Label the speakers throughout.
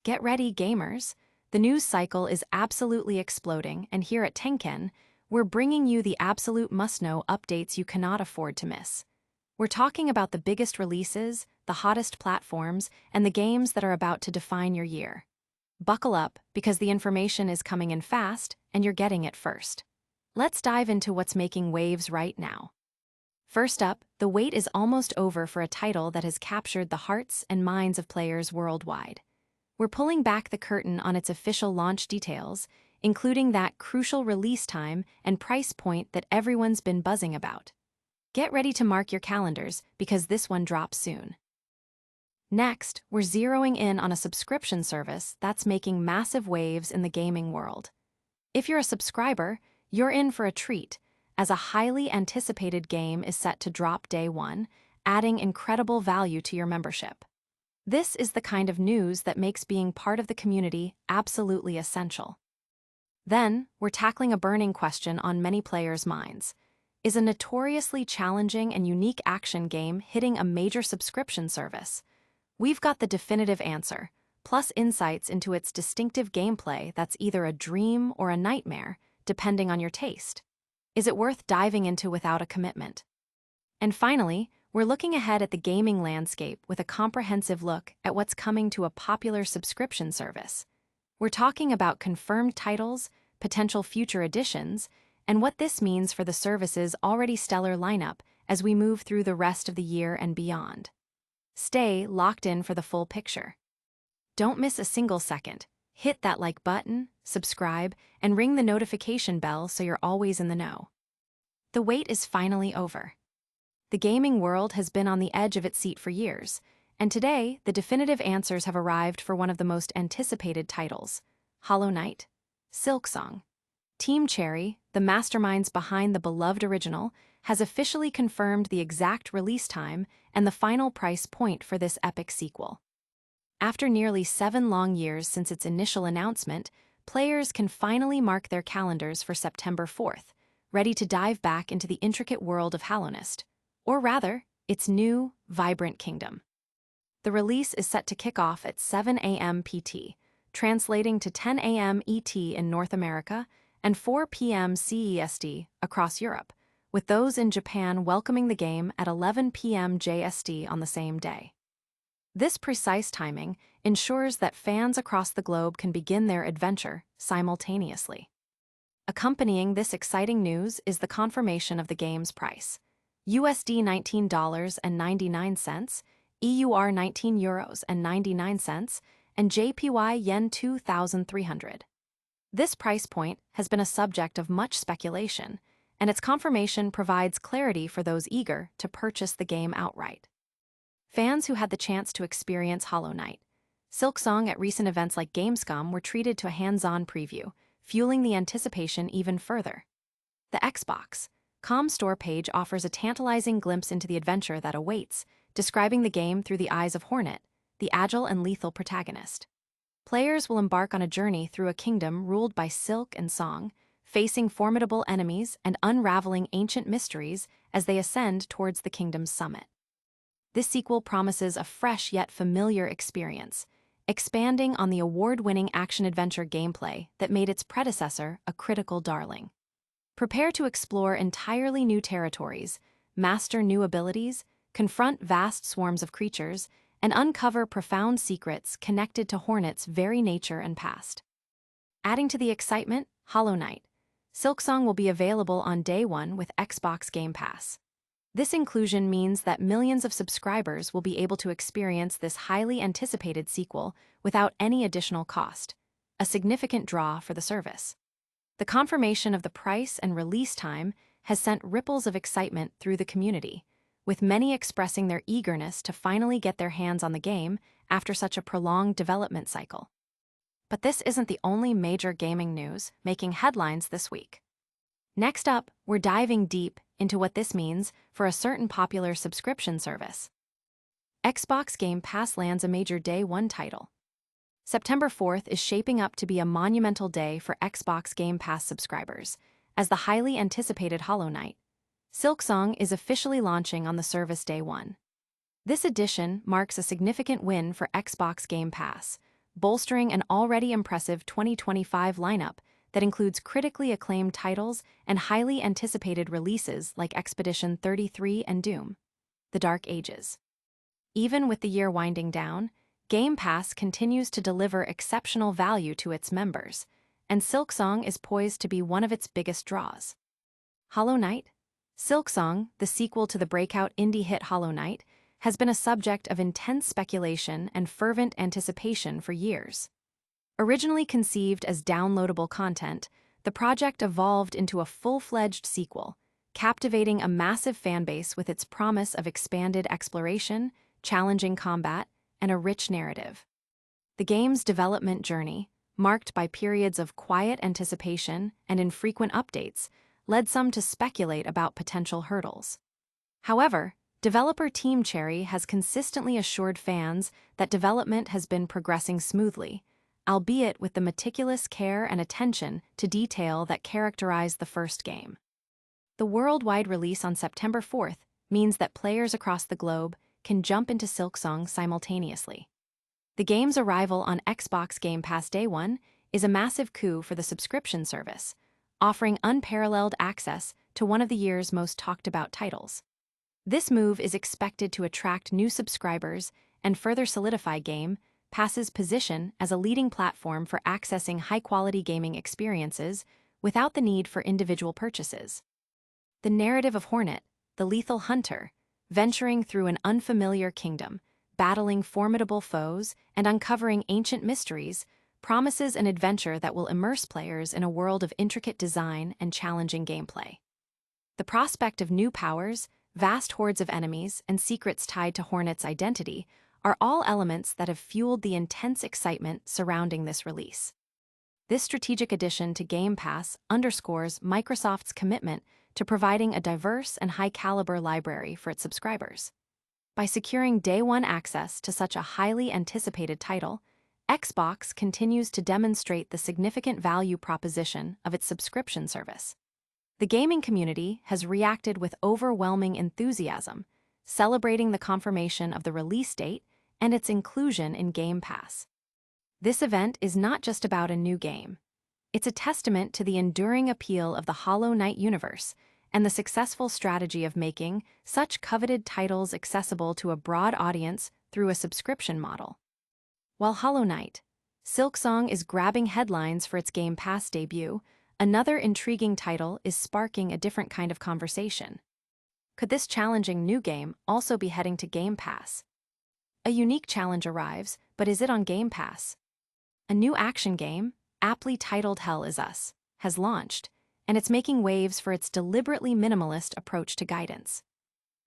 Speaker 1: Get ready, gamers. The news cycle is absolutely exploding, and here at Tenken, we're bringing you the absolute must-know updates you cannot afford to miss. We're talking about the biggest releases, the hottest platforms, and the games that are about to define your year. Buckle up, because the information is coming in fast, and you're getting it first. Let's dive into what's making waves right now. First up, the wait is almost over for a title that has captured the hearts and minds of players worldwide. We're pulling back the curtain on its official launch details, including that crucial release time and price point that everyone's been buzzing about. Get ready to mark your calendars, because this one drops soon. Next, we're zeroing in on a subscription service that's making massive waves in the gaming world. If you're a subscriber, you're in for a treat, as a highly anticipated game is set to drop day one, adding incredible value to your membership. This is the kind of news that makes being part of the community absolutely essential. Then, we're tackling a burning question on many players' minds. Is a notoriously challenging and unique action game hitting a major subscription service? We've got the definitive answer, plus insights into its distinctive gameplay that's either a dream or a nightmare, depending on your taste. Is it worth diving into without a commitment? And finally, we're looking ahead at the gaming landscape with a comprehensive look at what's coming to a popular subscription service. We're talking about confirmed titles, potential future additions, and what this means for the service's already stellar lineup as we move through the rest of the year and beyond. Stay locked in for the full picture. Don't miss a single second. Hit that like button, subscribe, and ring the notification bell so you're always in the know. The wait is finally over. The gaming world has been on the edge of its seat for years, and today, the definitive answers have arrived for one of the most anticipated titles, Hollow Knight. Silksong. Team Cherry, the masterminds behind the beloved original, has officially confirmed the exact release time and the final price point for this epic sequel. After nearly 7 long years since its initial announcement, players can finally mark their calendars for September 4th, ready to dive back into the intricate world of Hallownest. Or rather, its new, vibrant kingdom. The release is set to kick off at 7 a.m. PT, translating to 10 a.m. ET in North America and 4 p.m. CEST across Europe, with those in Japan welcoming the game at 11 p.m. JST on the same day. This precise timing ensures that fans across the globe can begin their adventure simultaneously. Accompanying this exciting news is the confirmation of the game's price. USD $19.99, EUR €19.99, and JPY Yen 2,300. This price point has been a subject of much speculation, and its confirmation provides clarity for those eager to purchase the game outright. Fans who had the chance to experience Hollow Knight, Silksong at recent events like Gamescom were treated to a hands-on preview, fueling the anticipation even further. The Xbox.com store page offers a tantalizing glimpse into the adventure that awaits, describing the game through the eyes of Hornet, the agile and lethal protagonist. Players will embark on a journey through a kingdom ruled by Silk and Song, facing formidable enemies and unraveling ancient mysteries as they ascend towards the kingdom's summit. This sequel promises a fresh yet familiar experience, expanding on the award-winning action-adventure gameplay that made its predecessor a critical darling. Prepare to explore entirely new territories, master new abilities, confront vast swarms of creatures, and uncover profound secrets connected to Hornet's very nature and past. Adding to the excitement, Hollow Knight. Silksong will be available on day one with Xbox Game Pass. This inclusion means that millions of subscribers will be able to experience this highly anticipated sequel without any additional cost, a significant draw for the service. The confirmation of the price and release time has sent ripples of excitement through the community, with many expressing their eagerness to finally get their hands on the game after such a prolonged development cycle. But this isn't the only major gaming news making headlines this week. Next up, we're diving deep into what this means for a certain popular subscription service. Xbox Game Pass lands a major Day 1 title. September 4th is shaping up to be a monumental day for Xbox Game Pass subscribers, as the highly anticipated Hollow Knight. Silksong is officially launching on the service Day 1. This addition marks a significant win for Xbox Game Pass, bolstering an already impressive 2025 lineup that includes critically acclaimed titles and highly anticipated releases like Expedition 33 and Doom: The Dark Ages. Even with the year winding down, Game Pass continues to deliver exceptional value to its members, and Silksong is poised to be one of its biggest draws. Hollow Knight? Silksong, the sequel to the breakout indie hit Hollow Knight, has been a subject of intense speculation and fervent anticipation for years. Originally conceived as downloadable content, the project evolved into a full-fledged sequel, captivating a massive fanbase with its promise of expanded exploration, challenging combat, and a rich narrative. The game's development journey, marked by periods of quiet anticipation and infrequent updates, led some to speculate about potential hurdles. However, developer Team Cherry has consistently assured fans that development has been progressing smoothly, albeit with the meticulous care and attention to detail that characterize the first game. The worldwide release on September 4th means that players across the globe can jump into Silksong simultaneously. The game's arrival on Xbox Game Pass Day 1 is a massive coup for the subscription service, offering unparalleled access to one of the year's most talked-about titles. This move is expected to attract new subscribers and further solidify Game Pass's position as a leading platform for accessing high-quality gaming experiences without the need for individual purchases. The narrative of Hornet, the lethal hunter, venturing through an unfamiliar kingdom, battling formidable foes, and uncovering ancient mysteries, promises an adventure that will immerse players in a world of intricate design and challenging gameplay. The prospect of new powers, vast hordes of enemies, and secrets tied to Hornet's identity are all elements that have fueled the intense excitement surrounding this release. This strategic addition to Game Pass underscores Microsoft's commitment to providing a diverse and high-caliber library for its subscribers. By securing day-one access to such a highly anticipated title, Xbox continues to demonstrate the significant value proposition of its subscription service. The gaming community has reacted with overwhelming enthusiasm, celebrating the confirmation of the release date and its inclusion in Game Pass. This event is not just about a new game. It's a testament to the enduring appeal of the Hollow Knight universe and the successful strategy of making such coveted titles accessible to a broad audience through a subscription model. While Hollow Knight, Silksong is grabbing headlines for its Game Pass debut, another intriguing title is sparking a different kind of conversation. Could this challenging new game also be heading to Game Pass? A unique challenge arrives, but is it on Game Pass? A new action game, aptly titled Hell Is Us, has launched, and it's making waves for its deliberately minimalist approach to guidance.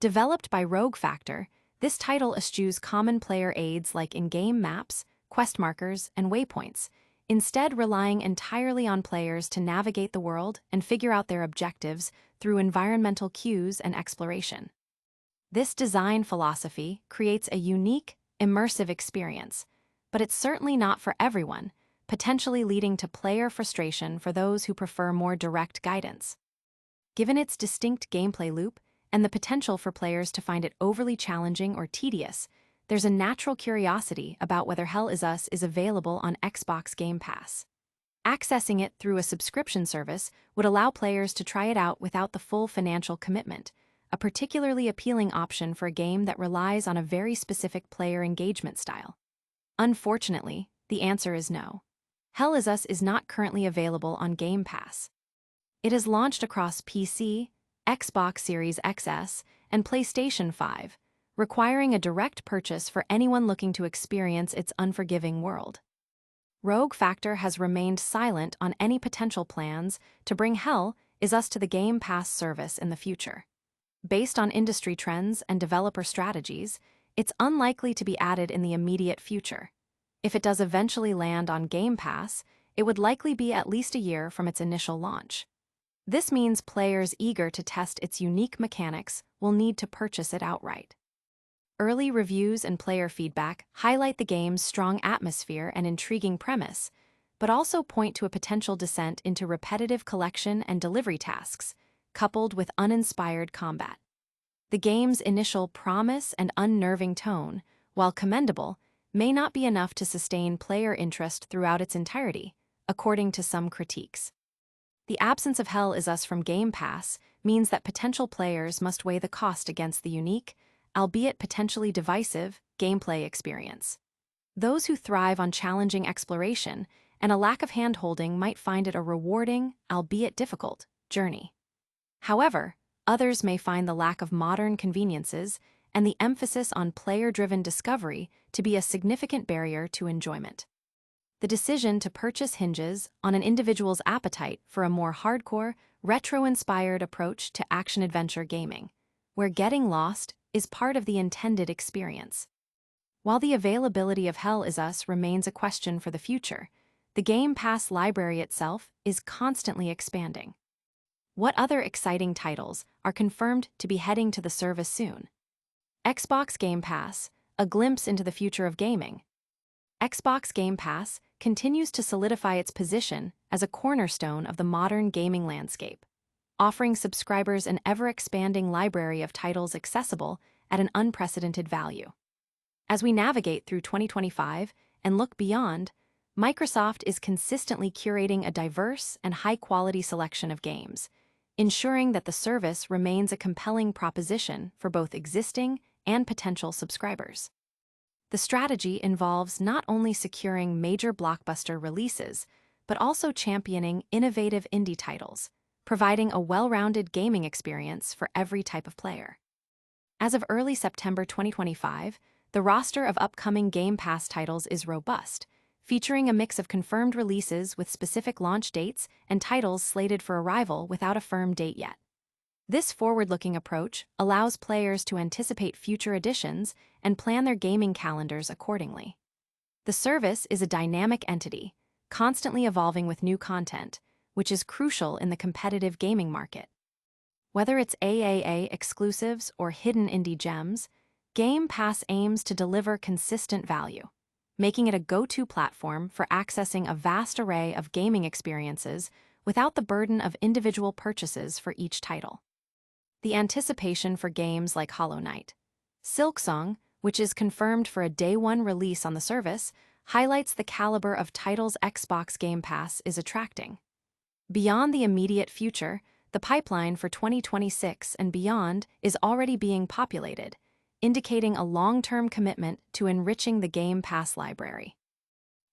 Speaker 1: Developed by Rogue Factor, this title eschews common player aids like in-game maps, quest markers, and waypoints, instead relying entirely on players to navigate the world and figure out their objectives through environmental cues and exploration. This design philosophy creates a unique, immersive experience, but it's certainly not for everyone, potentially leading to player frustration for those who prefer more direct guidance. Given its distinct gameplay loop and the potential for players to find it overly challenging or tedious, there's a natural curiosity about whether Hell Is Us is available on Xbox Game Pass. Accessing it through a subscription service would allow players to try it out without the full financial commitment, a particularly appealing option for a game that relies on a very specific player engagement style. Unfortunately, the answer is no. Hell Is Us is not currently available on Game Pass. It is launched across PC, Xbox Series XS, and PlayStation 5, requiring a direct purchase for anyone looking to experience its unforgiving world. Rogue Factor has remained silent on any potential plans to bring Hell Is Us to the Game Pass service in the future. Based on industry trends and developer strategies, it's unlikely to be added in the immediate future. If it does eventually land on Game Pass, it would likely be at least a year from its initial launch. This means players eager to test its unique mechanics will need to purchase it outright. Early reviews and player feedback highlight the game's strong atmosphere and intriguing premise, but also point to a potential descent into repetitive collection and delivery tasks, coupled with uninspired combat. The game's initial promise and unnerving tone, while commendable, may not be enough to sustain player interest throughout its entirety, according to some critiques. The absence of Hell Is Us from Game Pass means that potential players must weigh the cost against the unique, albeit potentially divisive, gameplay experience. Those who thrive on challenging exploration and a lack of hand-holding might find it a rewarding, albeit difficult, journey. However, others may find the lack of modern conveniences and the emphasis on player-driven discovery to be a significant barrier to enjoyment. The decision to purchase hinges on an individual's appetite for a more hardcore, retro-inspired approach to action-adventure gaming, where getting lost is part of the intended experience. While the availability of Hell Is Us remains a question for the future, the Game Pass library itself is constantly expanding. What other exciting titles are confirmed to be heading to the service soon? Xbox Game Pass, a glimpse into the future of gaming. Xbox Game Pass continues to solidify its position as a cornerstone of the modern gaming landscape, offering subscribers an ever-expanding library of titles accessible at an unprecedented value. As we navigate through 2025 and look beyond, Microsoft is consistently curating a diverse and high-quality selection of games, ensuring that the service remains a compelling proposition for both existing and potential subscribers. The strategy involves not only securing major blockbuster releases, but also championing innovative indie titles, providing a well-rounded gaming experience for every type of player. As of early September 2025, the roster of upcoming Game Pass titles is robust, featuring a mix of confirmed releases with specific launch dates and titles slated for arrival without a firm date yet. This forward-looking approach allows players to anticipate future additions and plan their gaming calendars accordingly. The service is a dynamic entity, constantly evolving with new content, which is crucial in the competitive gaming market. Whether it's AAA exclusives or hidden indie gems, Game Pass aims to deliver consistent value, making it a go-to platform for accessing a vast array of gaming experiences without the burden of individual purchases for each title. The anticipation for games like Hollow Knight, Silksong, which is confirmed for a day-one release on the service, highlights the caliber of titles Xbox Game Pass is attracting. Beyond the immediate future, the pipeline for 2026 and beyond is already being populated, indicating a long-term commitment to enriching the Game Pass library.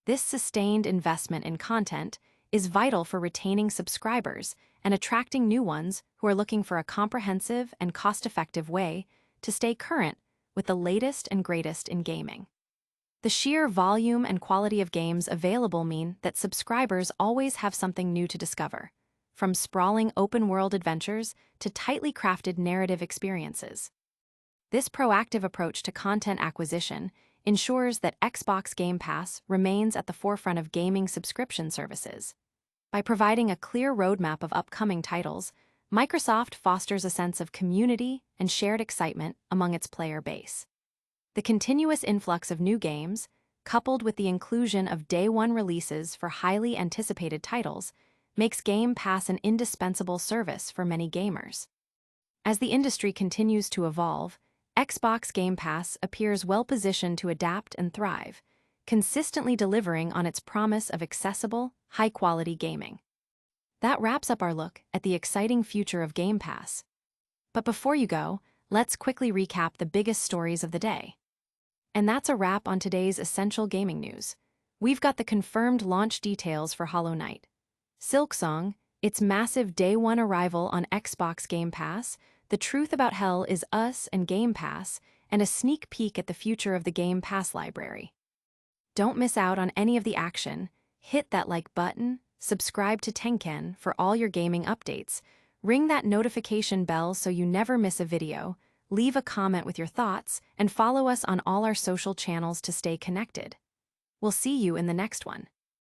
Speaker 1: This sustained investment in content is vital for retaining subscribers and attracting new ones who are looking for a comprehensive and cost-effective way to stay current with the latest and greatest in gaming. The sheer volume and quality of games available mean that subscribers always have something new to discover, from sprawling open-world adventures to tightly crafted narrative experiences. This proactive approach to content acquisition ensures that Xbox Game Pass remains at the forefront of gaming subscription services. By providing a clear roadmap of upcoming titles, Microsoft fosters a sense of community and shared excitement among its player base. The continuous influx of new games, coupled with the inclusion of day-one releases for highly anticipated titles, makes Game Pass an indispensable service for many gamers. As the industry continues to evolve, Xbox Game Pass appears well-positioned to adapt and thrive, consistently delivering on its promise of accessible, high-quality gaming. That wraps up our look at the exciting future of Game Pass. But before you go, let's quickly recap the biggest stories of the day. And that's a wrap on today's essential gaming news. We've got the confirmed launch details for Hollow Knight, Silksong, its massive day-one arrival on Xbox Game Pass, The Truth About Hell Is Us and Game Pass, and a sneak peek at the future of the Game Pass library. Don't miss out on any of the action. Hit that like button, subscribe to Tenken for all your gaming updates, ring that notification bell so you never miss a video, leave a comment with your thoughts, and follow us on all our social channels to stay connected. We'll see you in the next one.